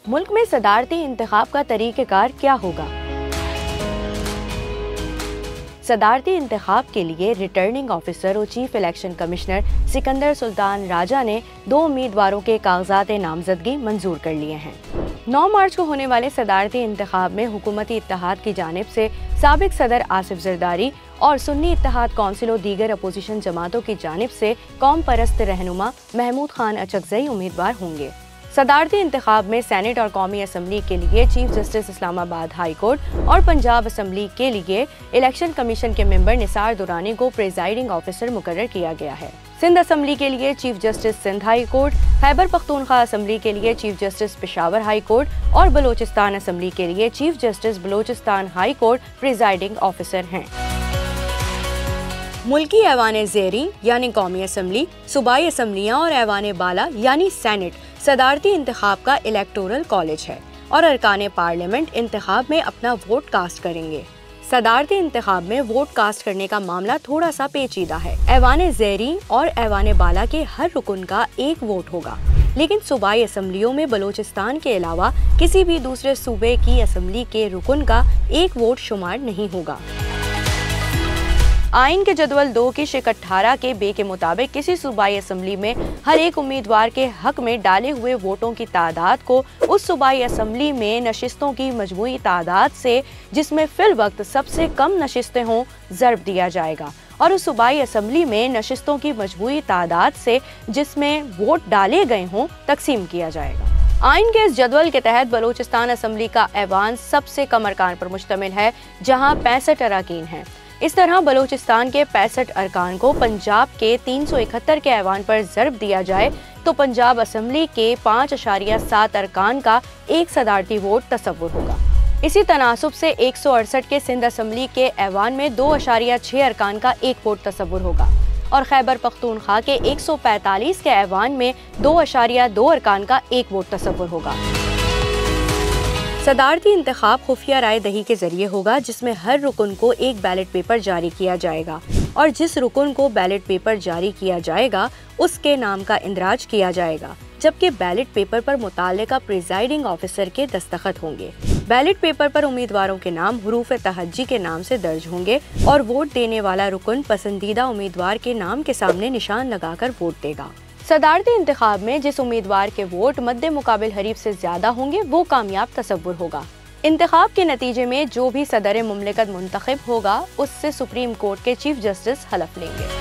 मुल्क में सदारती इंतखाब का तरीक़ेकार क्या होगा? सदारती इंतखाब के लिए रिटर्निंग ऑफिसर और chief election commissioner Sikandar Sultan Raja ने 2 उम्मीदवारों के कागजात नामजदगी मंजूर कर लिए हैं। 9 मार्च को होने वाले सदारती इंतखाब में हुकूमती इत्तेहाद की जानिब से साबिक सदर आसिफ जरदारी और सुन्नी इत्तेहाद कौंसिल और दीगर अपोजिशन जमातों की जानिब से कौम परस्त रहनुमा महमूद खान अचकजई उम्मीदवार होंगे। सदारती इंतखाब में सेनेट और कौमी असम्बली के लिए chief justice Islamabad high court और पंजाब असम्बली के लिए इलेक्शन कमीशन के मेंबर निसार दुरानी को प्रिजाइडिंग ऑफिसर मुकर्रर किया गया है। सिंध असम्बली के लिए chief justice Sindh high court, Khyber Pakhtunkhwa assembly के लिए chief justice Peshawar high court और बलोचिस्तान असम्बली के लिए chief justice Balochistan high court presiding officer हैं। मुल्की ऐवान ज़ेरी यानी कौमी असम्बली, सूबाई असम्बलियाँ और ऐवान बाला यानी सेनेट सदारती इंतखाब का इलेक्टोरल कॉलेज है और अरकान पार्लियामेंट इंतखाब में अपना वोट कास्ट करेंगे। सदारती इंतखाब में वोट कास्ट करने का मामला थोड़ा सा पेचीदा है। ऐवान ज़ेरी और ऐवान बाला के हर रुकन का एक वोट होगा, लेकिन सूबाई असम्बलियों में बलोचिस्तान के अलावा किसी भी दूसरे सूबे की असम्बली के रुकन का एक वोट शुमार नहीं होगा। आइन के जदवल 2 की शिक 18 के बे के मुताबिक किसी सूबाई असम्बली में हर एक उम्मीदवार के हक में डाले हुए वोटों की तादाद को उस सूबाई असम्बली में नशिस्तों की मजमूई तादाद से जिसमें फिल वक्त सबसे कम नशिस्तें हों ज़र्ब दिया जाएगा और उस सूबाई असम्बली में नशिस्तों की मजमूई तादाद से जिसमें वोट डाले गए हों तकसीम किया जाएगा। आइन के इस जदवल के तहत बलोचिस्तान असम्बली का ऐवान सबसे कम अरकान पर मुश्तमिल है, जहाँ 65 अरकान हैं। इस तरह बलोचिस्तान के 65 अरकान को पंजाब के 371 के ऐवान पर ज़र्ब दिया जाए तो पंजाब असम्बली के 5.7 अरकान का एक सदारती वोट तसव्वुर होगा। इसी तनासुब से 168 के सिंध असम्बली के ऐवान में 2.6 अरकान का एक वोट तसव्वुर होगा और खैबर पख्तूनख्वा के 145 के ऐवान में 2.2 अरकान का एक वोट तसव्वुर होगा। सदारती इंतखाब खुफिया राय दही के जरिए होगा, जिसमें हर रुकन को एक बैलेट पेपर जारी किया जाएगा और जिस रुकन को बैलेट पेपर जारी किया जाएगा उसके नाम का इंदराज किया जाएगा, जबकि बैलेट पेपर पर मुताल्लिका प्रिजाइडिंग ऑफिसर के दस्तखत होंगे। बैलेट पेपर पर उम्मीदवारों के नाम हुरूफ तहज्जी के नाम से दर्ज होंगे और वोट देने वाला रुकन पसंदीदा उम्मीदवार के नाम के सामने निशान लगाकर वोट देगा। सदारती इंतखाब में जिस उम्मीदवार के वोट मद्दे मुकाबिल हरीफ से ज्यादा होंगे वो कामयाब तसव्वुर होगा। इंतखाब के नतीजे में जो भी सदर मुमलिकत मुंतखब होगा उससे सुप्रीम कोर्ट के चीफ जस्टिस हलफ लेंगे।